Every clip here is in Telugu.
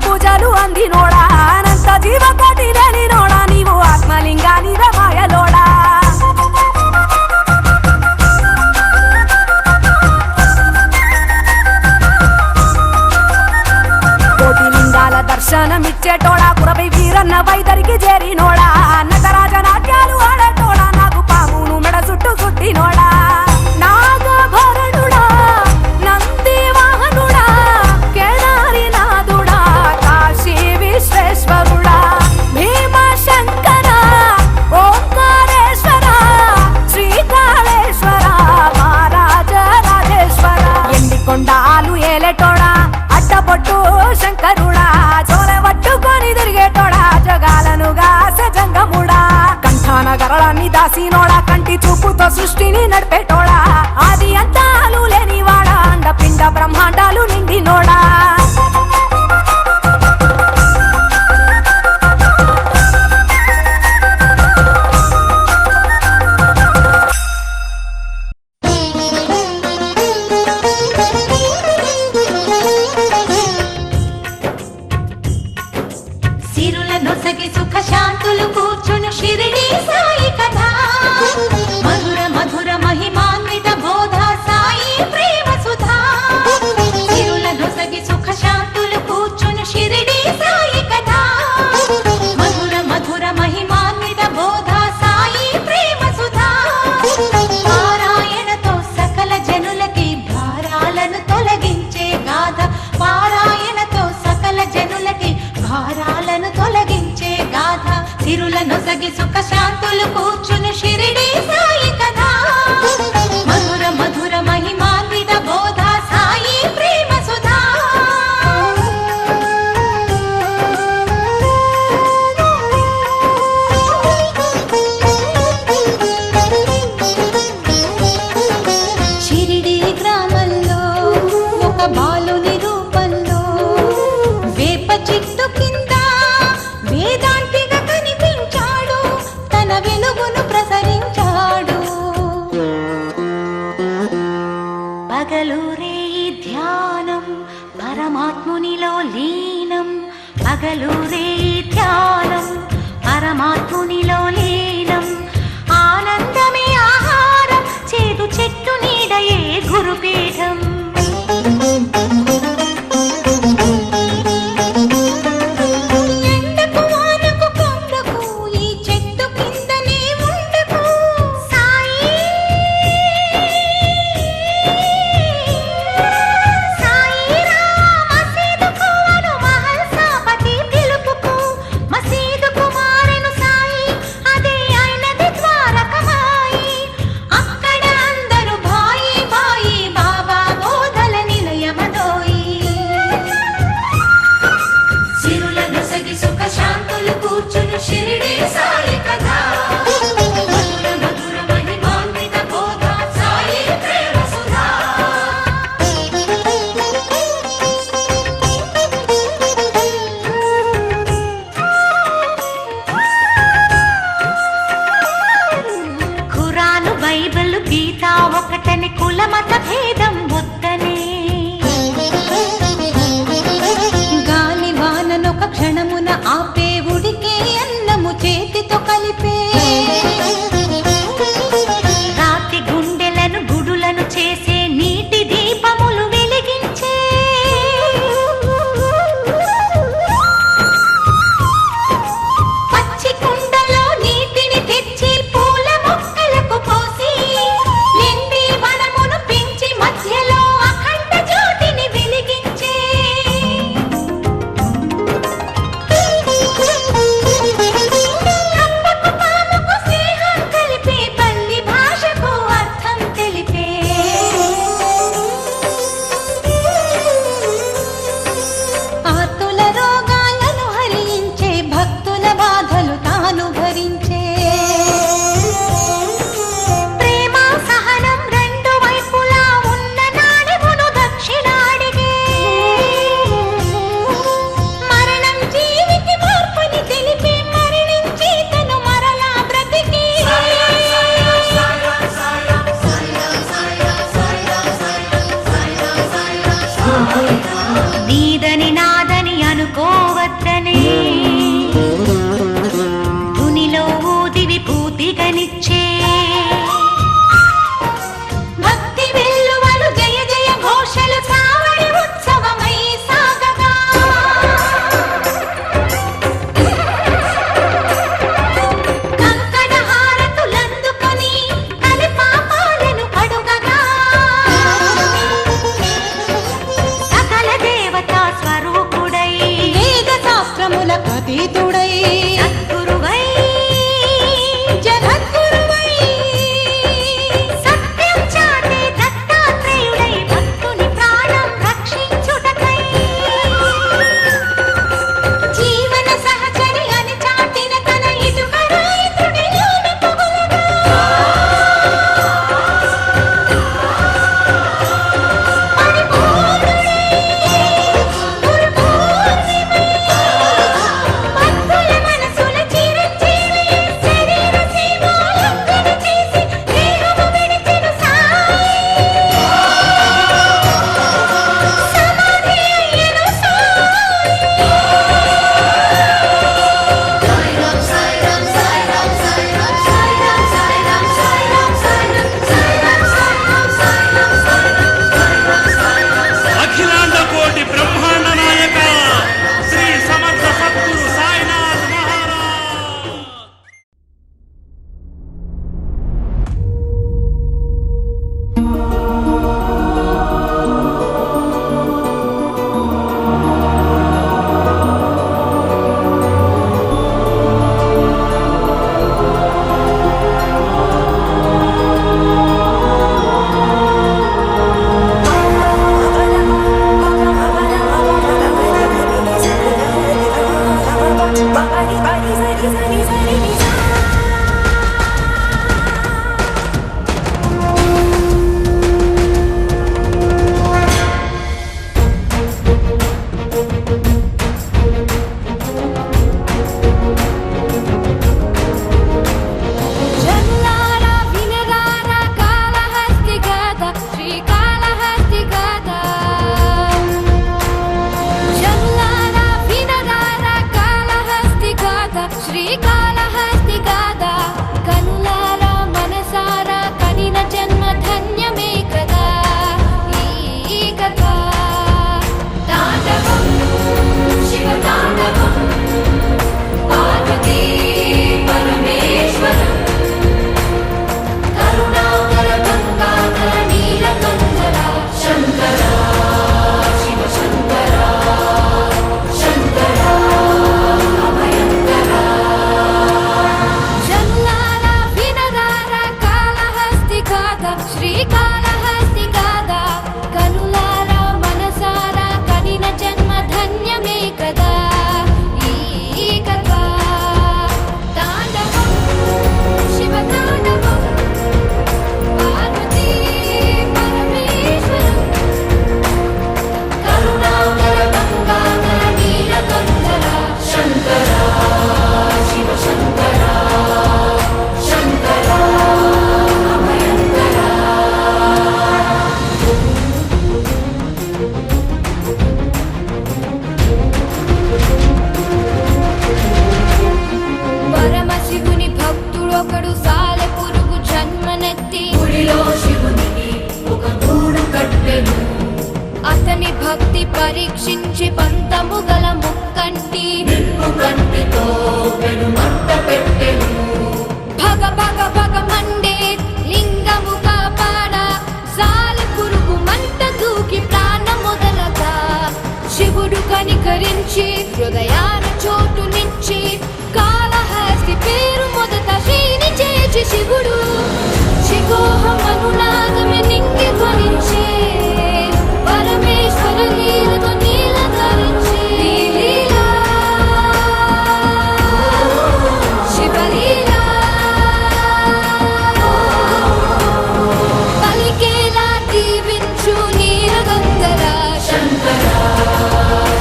పూజలు అందినోడా అనంత జీవకోటి లేనినోడా నీవు ఆత్మలింగాని రమాయలోడా కోటి లింగాల దర్శనమిచ్చేటోడా కురవై వీరన్న వైదరికి చేరినోడా నటరాజ నాట్యాలు ఆడేటోడా నాకు పామును మెడ చుట్టూ చుట్టినోడా నాగభరణుడా నంది వాహనుడా కేదారి నాథుడా కాశీ విశ్వేశ్వరుడా భీమ శంకర ఓంకారేశ్వర శ్రీకాళేశ్వర మహారాజ రాజేశ్వర ఎండికొండాలు ఏలేటోడా అడ్డపొట్టు శంకరుడా చోరవట్టుకొని తిరిగేటోడా జగాలను గాసె జంగముడా కంఠాన గరళాన్ని దాసినోడా కంటి చూపుతో సృష్టిని నడిపేటోడా ఆది అంతాలు లేనివాడా అండపిండ బ్రహ్మాండాలు నిండినోడా నొసగి సుఖ శాంతులు కూర్చుని షిరిడి సాయి కథ మధుర మధుర మహిమాన్విత బోధ సాయి ప్రేమ సుధా షిరిడి గ్రామంలో ఒక బాలుని రూపంలో వేప చెట్టు కింద వేదాంతిగా కనిపించాడు తన వెలుగును ప్రసరించాడు పగలూరే ధ్యానం పరమాత్మునిలో లీనం పగలూరే ధ్యానం పరమాత్మునిలో లీనం ఆనందమే ఆహారం చేదు చెట్టు నీడయే గురుపీఠం ఒకటని కులమత భేదం వద్దనే గాలి వాననొక క్షణమున ఆపే ఉడికే అన్నము చేతితో కలిపే రాతి గుండెలను గుడులను చేసే నీటి దీపములు వెలిగించే పచ్చి కుండలో నీటిని తెచ్చి పూల మొక్కలకు పోసి మధ్యలో అఖండ జ్యోతిని వెలిగించే కప్పకు పాము నీడనిచ్చే భక్తి వెల్లువలు జయ జయ ఘోషలు సావడి ఉత్సవమై సాగగా కంకణ హారతులందుకొని కలి పాపాలను కడుగగా సకల దేవతా స్వరూపుడై వేద శాస్త్రములకు అతీతుడై సద్గురువై జగద్గురువై సత్యం చాటే దత్తాత్రేయుడై భక్తుని ప్రాణం రక్షించుటకై జీవన సహచరి అని చాటిన తన ఇటుకరాయితుడిలోని పొగలగా పరిపూర్ణుడై గురుపూర్ణిమై భక్తుల మనసుల చిరంజీవి శరీర సేవాలంకణ చేసి దేహము విడిచెను సాయి సమాధి అయ్యెను అఖిలాండ కోటి బ్రహ్మాండ నాయక శ్రీ సమర్థ సద్గురు సాయినాథ్ మహారాజ్. జనులారా వినరారా కాళహస్తి గాథ శ్రీకాళహస్తి గాథ జనులారా వినరారా కాళహస్తి గాథ శ్రీకాళహస్తి గాథ కనులారా మనసారా కనిన జన్మ ధన్యమే కదా ఈ కథ తాండవం శివ తాండవం పార్వతీ పరమేశ్వరం కరుణాకర గంగాధర నీలకంఠర శంకర శివ శంకర శంకర అభయంకర జనులారా వినరారా కాళహస్తి గాథ శ్రీకాళహస్తి గాథ కనులారా మనసారా కనిన జన్మ ధన్యమే కదా ఈ కథ తాండవం శివ తాండవం పార్వతీ పరమేశ్వరం కరుణాకర గంగాధర నీలకంఠర శంకర శివ శంకర శంకర అభయంకర పరమశివుని భక్తుడొకడు సాలె పురుగు జన్మనెత్తి గుడిలో శివునికి ఒక గూడు కట్టెను అతని భక్తి పరీక్షించి పంతము గల ముక్కంటి నిప్పు కంటితో పెనుమంట పెట్టెను భగ భగ భగ మండే లింగము కాపాడ సాలె పురుగు మంట దూకి ప్రాణం మొదలగా శివుడు కనికరించి హృదయాన చోటునిచ్చి కాళహస్తి పేరు మొదట శ్రీని చేర్చి శివుడు శిఖోహమనునాదమే నింగి ధ్వనించే పరమేశ్వర లీలతో నీలకరించే లీలా శివలీలా పలికేలా దీవించు నీలగంధర శంకర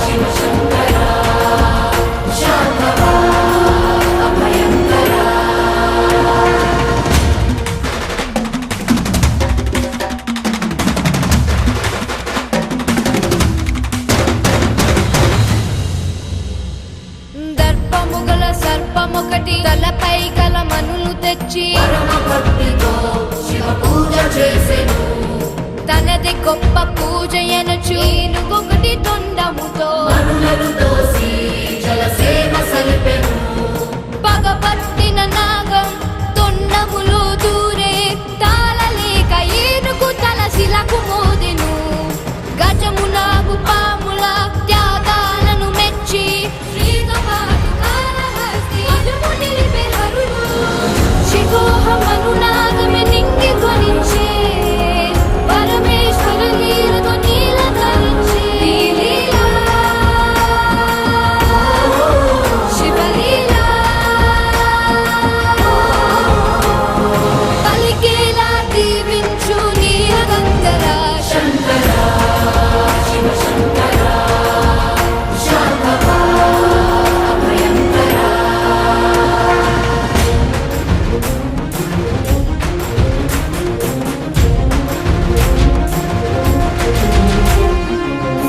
శివ శంకర శాంభవ అభయంకర తనది గొప్ప పూజ ఎనచు ఒకటి తొండముతో పగపట్టిన నాగం తొండములో దూరే తాళలేక ఏనుగు తల శిలకు మోదెను గజము నాగు పాముల త్యాగాలను మెచ్చి శ్రీతో పాటు కాళహస్తి అదుపు నిలిపే హరుడు శిఖోహమను నాగమే నింగి ధ్వనించే పరమేశ్వర లీలతో నీల ధరించే లీలా శివలీలా పలికేలా దీవించు నీలగంధర శంకర శివ శంకర శాంభవ అభయంకర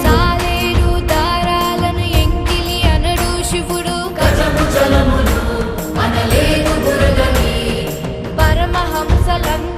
సాలేరు దారాలను ఎంగిలి అనడు శివుడు గజము జలములు అనలేరు గురగని పరమహంసలందరూ